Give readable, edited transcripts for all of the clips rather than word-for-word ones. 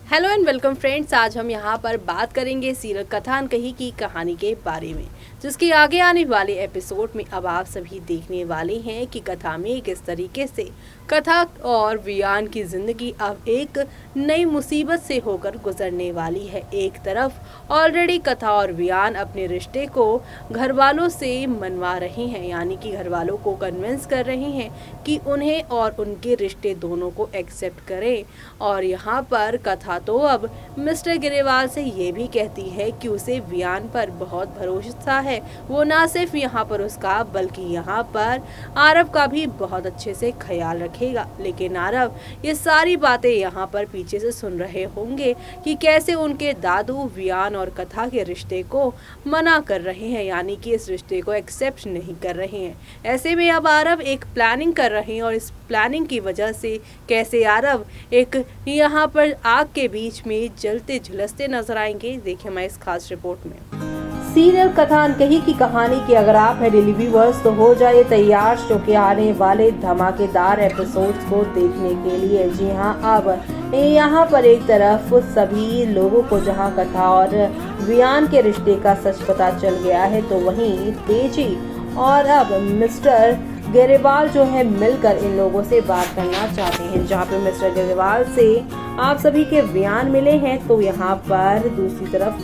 Hello and welcome friends. आज हम यहाँ पर बात करेंगे सीरियल कथा अनकही की कहानी के बारे में, जिसके आगे आने वाले एपिसोड में अब आप सभी देखने वाले हैं कि कथा में किस तरीके से कथा और वियान की जिंदगी अब एक नई मुसीबत से होकर गुजरने वाली है। एक तरफ ऑलरेडी कथा और वियान अपने रिश्ते को घर वालों से मनवा रहे हैं, यानी कि घर वालों को कन्विंस कर रहे हैं कि उन्हें और उनके रिश्ते दोनों को एक्सेप्ट करें। और यहाँ पर कथा तो अब मिस्टर ग्रेवाल से ये भी कहती है कि उसे वियान पर बहुत भरोसा है। वो ना सिर्फ यहाँ पर उसका बल्कि यहाँ पर आरव का भी बहुत अच्छे से ख्याल रखेगा। लेकिन आरव ये सारी बातें यहाँ पर पीछे से सुन रहे होंगे कि कैसे उनके दादू वियान और कथा के रिश्ते को मना कर रहे हैं, यानी कि इस रिश्ते को एक्सेप्ट नहीं कर रहे हैं। ऐसे में अब आरव एक प्लानिंग कर रहे हैं और इस प्लानिंग की वजह से कैसे आरव एक यहाँ पर आग के बीच में जलते झुलसते नजर आएंगे। देखिए हमारे इस खास रिपोर्ट में। सीरियल कथा अनकही की कहानी की अगर आप है डेली व्यूअर्स तो हो जाए तैयार शो के आने वाले धमाकेदार एपिसोड्स को देखने के लिए। जी हाँ, अब यहाँ पर एक तरफ सभी लोगों को जहाँ कथा और वियान के रिश्ते का सच पता चल गया है, तो वहीं तेजी और अब मिस्टर ग्रेवाल जो है मिलकर इन लोगों से बात करना चाहते हैं। जहाँ पे मिस्टर ग्रेवाल से आप सभी के वियान मिले हैं, तो यहाँ पर दूसरी तरफ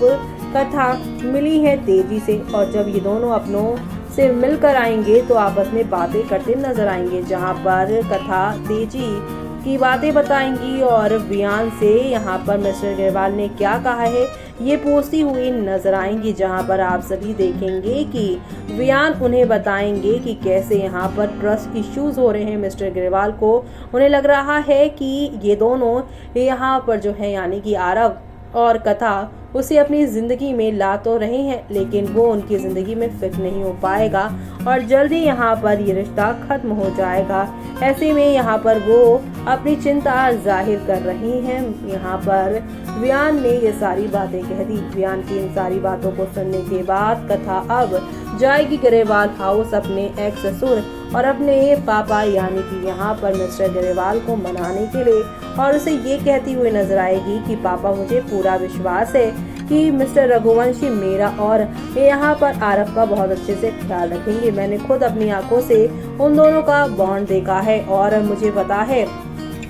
कथा मिली है तेजी से। और जब ये दोनों अपनों से मिलकर आएंगे तो आपस में बातें करते नजर आएंगे, जहाँ पर कथा तेजी की बातें बताएंगी और वियान से यहाँ पर मिस्टर ग्रेवाल ने क्या कहा है ये पूछती हुई नजर आएंगी। जहाँ पर आप सभी देखेंगे कि वियान उन्हें बताएंगे कि कैसे यहाँ पर ट्रस्ट इश्यूज हो रहे हैं मिस्टर ग्रेवाल को। उन्हें लग रहा है कि ये दोनों यहाँ पर जो है यानी कि आरव और कथा उसे अपनी जिंदगी में ला तो रहे हैं, लेकिन वो उनकी जिंदगी में फिट नहीं हो पाएगा और जल्दी यहाँ पर ये रिश्ता खत्म हो जाएगा। ऐसे में यहाँ पर वो अपनी चिंता जाहिर कर रही हैं। यहाँ पर वियान ने ये सारी बातें कह दी। वियान की इन सारी बातों को सुनने के बाद कथा अब जाएगी ग्रेवाल हाउस अपने एक्स ससुर और अपने पापा यानी कि यहाँ पर मिस्टर ग्रेवाल को मनाने के लिए, और उसे ये कहती हुई नजर आएगी कि पापा मुझे पूरा विश्वास है कि मिस्टर रघुवंशी मेरा और यहाँ पर आरव का बहुत अच्छे से ख्याल रखेंगे। मैंने खुद अपनी आंखों से उन दोनों का बॉन्ड देखा है और मुझे पता है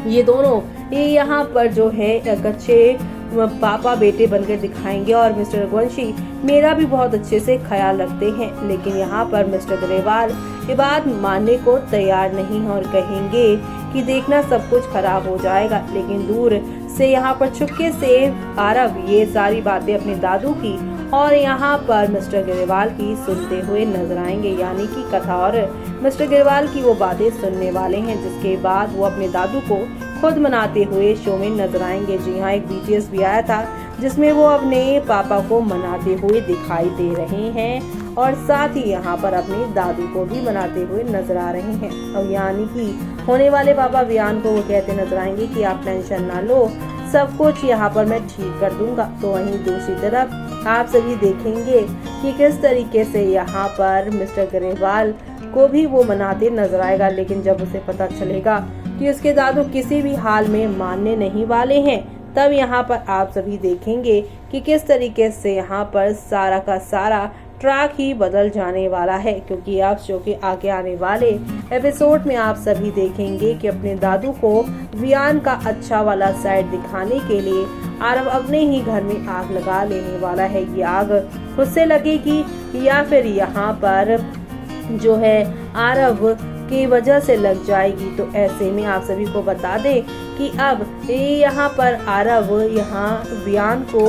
ये दोनों यहाँ पर जो है अच्छे पापा बेटे बनकर दिखाएंगे और मिस्टर रघुवंशी मेरा भी बहुत अच्छे से ख्याल रखते हैं। लेकिन यहाँ पर मिस्टर ग्रेवाल ये बात मानने को तैयार नहीं और कहेंगे कि देखना सब कुछ खराब हो जाएगा। लेकिन दूर से यहाँ पर चुपके से आरव ये सारी बातें अपने दादू की और यहाँ पर मिस्टर ग्रेवाल की सुनते हुए नजर आएंगे, यानी कि कथा और मिस्टर ग्रेवाल की वो बातें सुनने वाले हैं, जिसके बाद वो अपने दादू को खुद मनाते हुए शो में नजर आएंगे। जी हाँ, एक बीटीएस भी आया था जिसमें वो अपने पापा को मनाते हुए दिखाई दे रहे हैं और साथ ही यहाँ पर अपने दादू को भी मनाते हुए नजर आ रहे हैं। और यानी कि होने वाले पापा वियान को वो कहते नजर आएंगे कि आप टेंशन ना लो, सब कुछ यहाँ पर मैं ठीक कर दूंगा। तो वहीं दूसरी तरफ आप सभी देखेंगे कि किस तरीके से यहाँ पर मिस्टर ग्रेवाल को भी वो मनाते नजर आएगा। लेकिन जब उसे पता चलेगा कि उसके दादू किसी भी हाल में मानने नहीं वाले हैं, तब यहाँ पर आप सभी देखेंगे कि किस तरीके से यहाँ पर सारा का सारा ट्रैक ही बदल जाने वाला है। क्योंकि आप शो के आगे आने वाले एपिसोड में आप सभी देखेंगे कि अपने दादू को वियान का अच्छा वाला साइड दिखाने के लिए आरव अपने ही घर में आग लगा लेने वाला है। ये आग उससे लगेगी या फिर यहाँ पर जो है आरव की वजह से लग जाएगी। तो ऐसे में आप सभी को बता दें कि अब यहाँ पर आरव यहाँ वियान को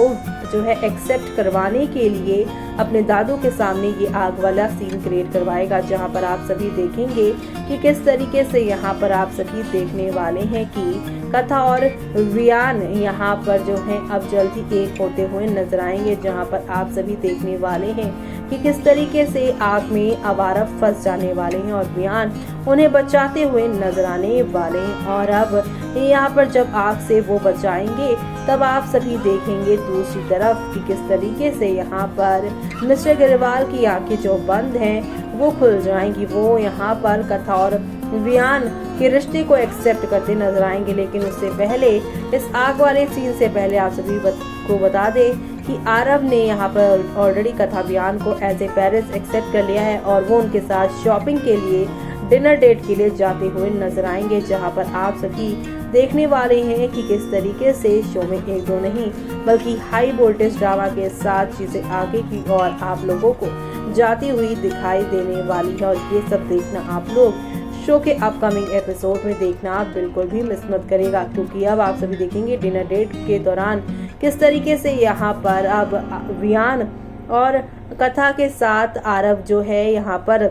जो है एक्सेप्ट करवाने के लिए अपने दादू के सामने ये आग वाला सीन क्रिएट करवाएगा, जहाँ पर आप सभी देखेंगे कि किस तरीके से यहाँ पर आप सभी देखने वाले हैं कि कथा और वियान यहाँ पर जो है अब जल्दी एक होते हुए नजर आएंगे। जहाँ पर आप सभी देखने वाले हैं कि किस तरीके से आग में अब आरव फंस जाने वाले हैं और वियान उन्हें बचाते हुए नजर आने वाले हैं। और अब यहाँ पर जब आग से वो बचाएंगे तब आप सभी देखेंगे दूसरी तरफ कि किस तरीके से यहाँ पर मिस्टर ग्रेवाल की आंखें जो बंद हैं वो खुल जाएंगी। वो यहाँ पर कथा और वियान के रिश्ते को एक्सेप्ट करते नजर आएंगे। लेकिन उससे पहले, इस आग वाले सीन से पहले आप सभी को बता दें कि आरव ने यहाँ पर ऑलरेडी कथा वियान को एज ए पेरेंट्स एक्सेप्ट कर लिया है और वो उनके साथ शॉपिंग के लिए, डिनर डेट के लिए जाते हुए नजर आएंगे, जहाँ पर आप सभी देखने वाले हैं कि किस तरीके से शो में एक दो नहीं बल्कि हाई वोल्टेज ड्रामा के साथ चीजें आगे की ओर आप लोगों को जाती हुई दिखाई देने वाली है। और ये सब देखना आप लोग शो के अपकमिंग एपिसोड में देखना आप बिल्कुल भी मिस मत करेगा, क्योंकि अब आप सभी देखेंगे डिनर डेट के दौरान किस तरीके से यहाँ पर अब वियान और कथा के साथ आरव जो है यहाँ पर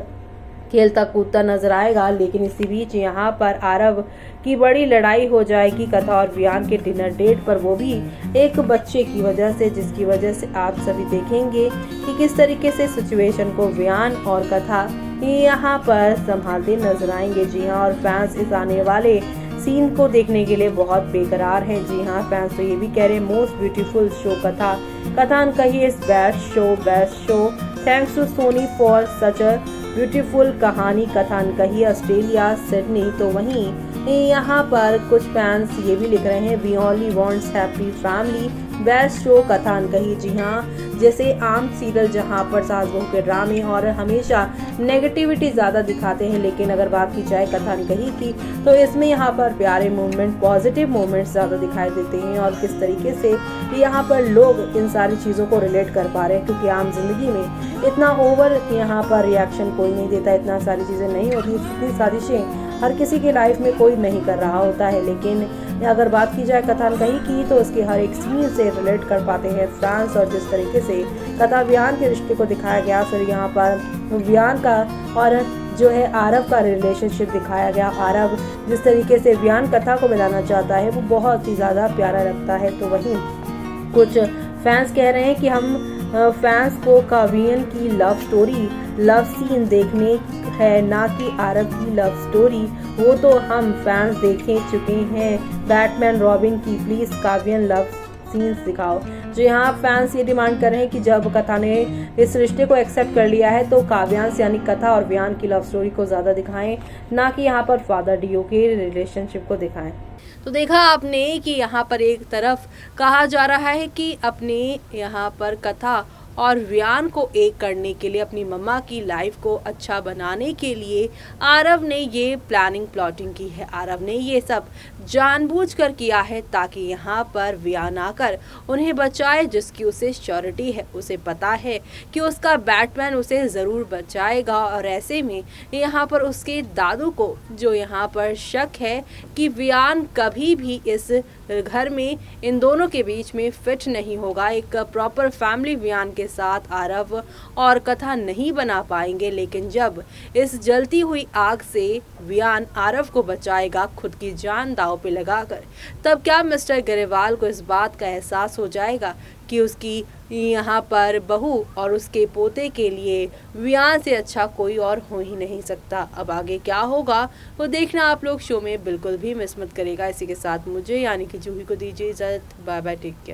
खेलता कूदता नजर आएगा। लेकिन इसी बीच यहाँ पर आरव की बड़ी लड़ाई हो जाएगी कथा और वियान के डिनर डेट पर, वो भी एक बच्चे की वजह से, जिसकी वजह से आप सभी देखेंगे कि किस तरीके से सिचुएशन को वियान और कथा यहाँ पर संभालते नजर आएंगे। जी हाँ, और फैंस इस आने वाले सीन को देखने के लिए बहुत बेकरार हैं। जी हाँ, फैंस तो ये भी कह रहे हैं मोस्ट ब्यूटीफुल शो कथान कही is best show thanks to Sony for such a beautiful कहानी कथान कही ऑस्ट्रेलिया सिडनी। तो वहीं यहाँ पर कुछ फैंस ये भी लिख रहे हैं we only wants happy family best show कथान कही। जी हाँ, जैसे आम सीरियल जहाँ पर सास बहू के ड्रामे और हमेशा नेगेटिविटी ज़्यादा दिखाते हैं, लेकिन अगर बात की जाए कथान कही की तो इसमें यहाँ पर प्यारे मोमेंट, पॉजिटिव मोमेंट्स ज़्यादा दिखाई देते हैं। और किस तरीके से यहाँ पर लोग इन सारी चीज़ों को रिलेट कर पा रहे हैं, क्योंकि आम जिंदगी में इतना ओवर यहाँ पर रिएक्शन कोई नहीं देता, इतना सारी चीज़ें नहीं होती, इतनी साजिशें हर किसी की लाइफ में कोई नहीं कर रहा होता है। लेकिन अगर बात की जाए कथान कही की तो उसके हर एक सीन से रिलेट कर पाते हैं फैंस। और जिस तरीके से कथा वियान के रिश्ते को दिखाया गया, फिर यहाँ पर वियान का और जो है आरव का रिलेशनशिप दिखाया गया। आरव जिस तरीके से वियान कथा को मिलाना चाहता है वो बहुत ही ज़्यादा प्यारा लगता है। तो वहीं कुछ फैंस कह रहे हैं कि हम फैंस को कावियन की लव सीन देखने है, ना कि आरव की लव स्टोरी। वो तो हम फैंस देखे चुके हैं बैटमैन रॉबिन की, प्लीज कावियन लव सीन्स दिखाओ। जो यहाँ फैंस ये डिमांड कर रहे हैं कि जब कथा ने इस रिश्ते को एक्सेप्ट कर लिया है तो काव्यांश यानी कथा और वियान की लव स्टोरी को ज़्यादा दिखाएं, ना कि यहाँ पर फादर डीओ के रिलेशनशिप को दिखाएं। तो देखा आपने कि यहाँ पर एक तरफ कहा जा रहा है कि अपने यहाँ पर कथा और वियान को एक करने के लिए, अपनी मम्मा की लाइफ को अच्छा बनाने के लिए आरव ने ये प्लाटिंग की है। आरव ने ये सब जानबूझकर किया है ताकि यहाँ पर वियान आकर उन्हें बचाए, जिसकी उसे श्योरिटी है। उसे पता है कि उसका बैटमैन उसे ज़रूर बचाएगा। और ऐसे में यहाँ पर उसके दादू को जो यहाँ पर शक है कि वियान कभी भी इस घर में इन दोनों के बीच में फिट नहीं होगा, एक प्रॉपर फैमिली वियान के साथ आरव और कथा नहीं बना पाएंगे। लेकिन जब इस जलती हुई आग से वियान आरव को बचाएगा खुद की जान दांव पे लगाकर, तब क्या मिस्टर गरेवाल को इस बात का एहसास हो जाएगा कि उसकी यहाँ पर बहू और उसके पोते के लिए वियान से अच्छा कोई और हो ही नहीं सकता। अब आगे क्या होगा वो देखना आप लोग शो में बिल्कुल भी मिस मत करेगा। इसी के साथ मुझे यानी कि जूही को दीजिए इजाजत। Bye bye, take care.